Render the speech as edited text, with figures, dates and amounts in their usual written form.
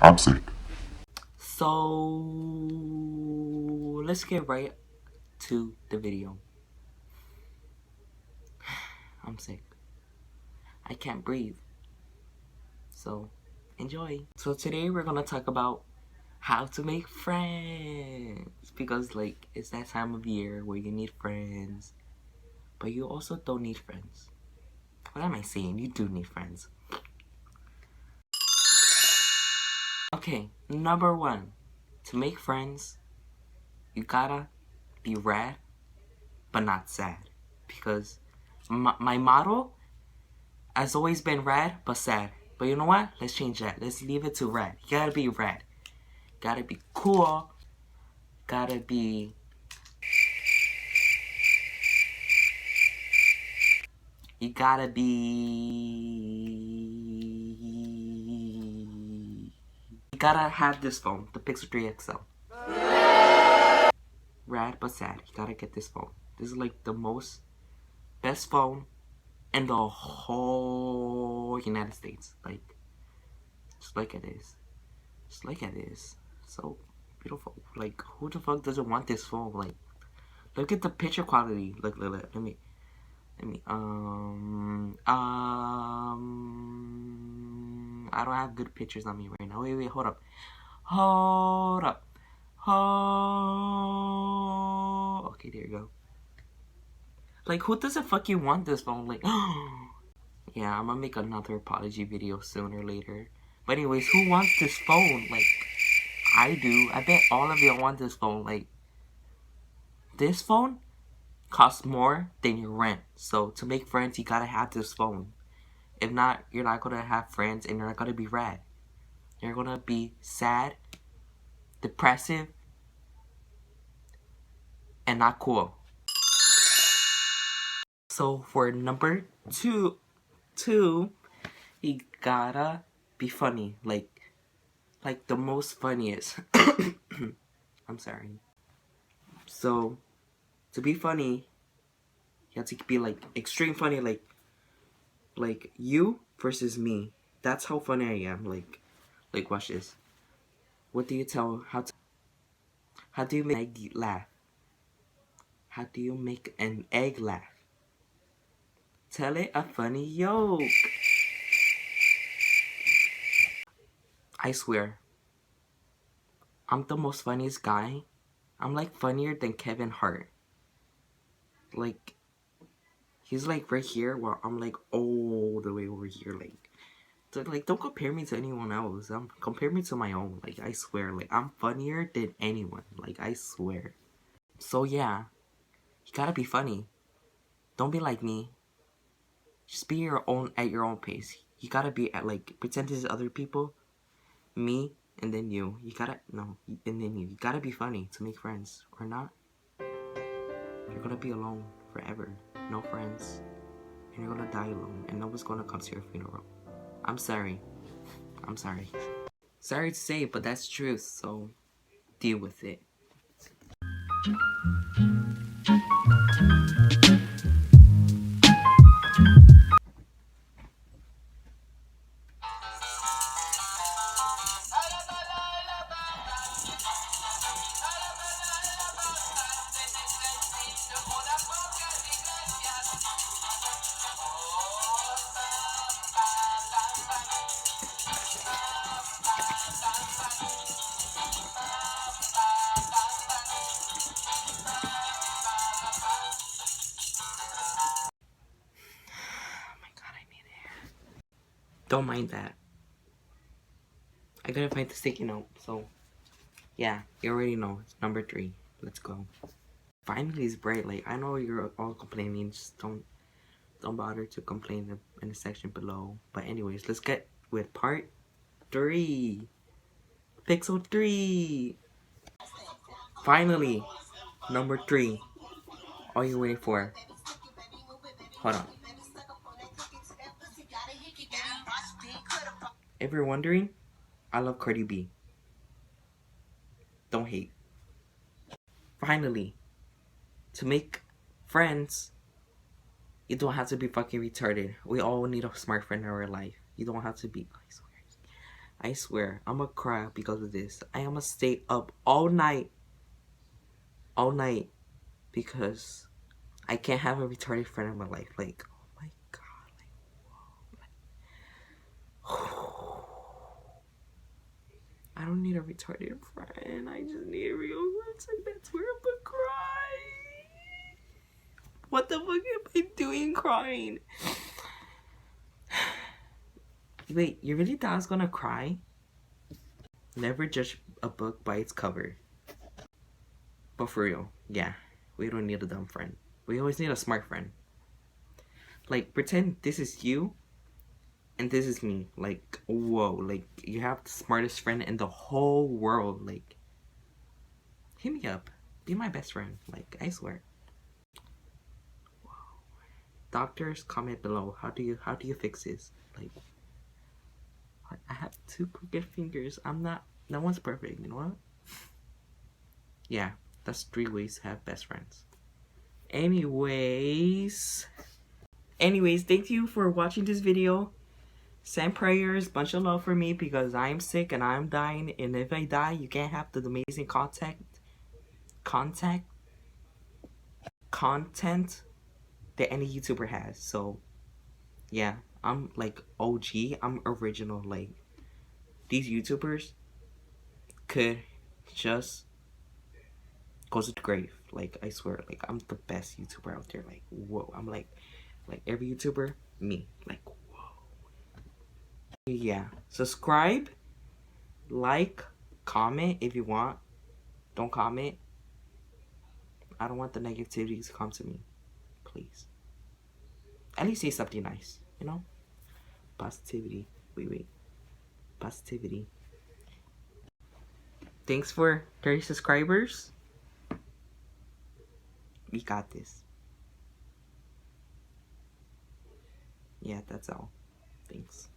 I'm sick. So let's get right to the video. I'm sick. I can't breathe. So enjoy. So today we're gonna talk about how to make friends, because like it's that time of year where you need friends, but you also don't need friends. What am I saying? You do need friends. Okay, number one, to make friends, you gotta be rad, but not sad. Because my motto has always been rad, but sad. But you know what? Let's change that. Let's leave it to rad. You gotta be rad. Gotta be cool. Gotta be... You gotta be... You gotta have this phone, the Pixel 3 XL. Rad, but sad. You gotta get this phone. This is like the best phone in the whole United States. Like, just look at this. Just look at this. So beautiful. Like, who the fuck doesn't want this phone? Like, look at the picture quality. Look. Let me. I don't have good pictures on me right now. Wait. Hold up. Okay, there you go. Like, who doesn't fucking want this phone? Like, yeah, I'm gonna make another apology video sooner or later. But anyways, who wants this phone? Like, I do. I bet all of you want this phone. Like, this phone costs more than your rent. So to make friends, you gotta have this phone. If not, you're not gonna have friends and you're not gonna be rad. You're gonna be sad, depressive, and not cool. So for number two, you gotta be funny. Like the most funniest. I'm sorry. So to be funny, you have to be like extreme funny, like you versus me. That's how funny I am. Like watch this. What do you tell? How do you make an egg laugh? How do you make an egg laugh? Tell it a funny joke. I swear, I'm the most funniest guy. I'm like funnier than Kevin Hart. Like, he's like right here while I'm like all the way over here. Like don't compare me to anyone else. Compare me to my own. Like, I swear, like I'm funnier than anyone. Like, I swear. So yeah, you gotta be funny. Don't be like me. Just be your own at your own pace. You gotta be at like pretend to other people, me, and then you. You gotta no, and then you. You gotta be funny to make friends, or not. You're gonna be alone forever. No friends, and you're gonna die alone, and nobody's gonna come to your funeral. I'm sorry. I'm sorry. Sorry to say, but that's truth. So deal with it. Oh my god, I need air. Don't mind that. I gotta find the sticky note. So yeah, you already know. It's number 3. Let's go. Finally, it's bright. Like, I know you're all complaining. Just don't bother to complain in the section below. But anyways, let's get with part 3. Pixel 3. Finally, number 3. All you're waiting for. Hold on. If you're wondering, I love Cardi B. Don't hate. Finally, to make friends, you don't have to be fucking retarded. We all need a smart friend in our life. You don't have to be... I swear. I swear, I'm gonna cry because of this. I am gonna stay up all night. All night. Because I can't have a retarded friend in my life. Like, oh my god. Like, I don't need a retarded friend. I just need a real person. That's where I'm gonna cry. What the fuck am I doing crying? Wait, you really thought I was gonna cry? Never judge a book by its cover. But for real, yeah, we don't need a dumb friend. We always need a smart friend. Like, pretend this is you and this is me. Like, whoa, like, you have the smartest friend in the whole world. Like, hit me up. Be my best friend. Like, I swear. Whoa. Doctors, comment below. How do you fix this? Like, I have 2 crooked fingers. No one's perfect, you know what? Yeah, that's 3 ways to have best friends. Anyways, thank you for watching this video. Send prayers, bunch of love for me because I'm sick and I'm dying. And if I die, you can't have the amazing content that any YouTuber has. So, yeah, I'm like OG. I'm original. Like, these YouTubers could just go to the grave. Like, I swear, like, I'm the best YouTuber out there. Like, whoa. I'm like every YouTuber, me. Like, whoa. Yeah. Subscribe, like, comment if you want. Don't comment. I don't want the negativity to come to me. Please. At least say something nice, you know? Positivity. Wait. Positivity. Thanks for 30 subscribers. We got this. Yeah, that's all. Thanks.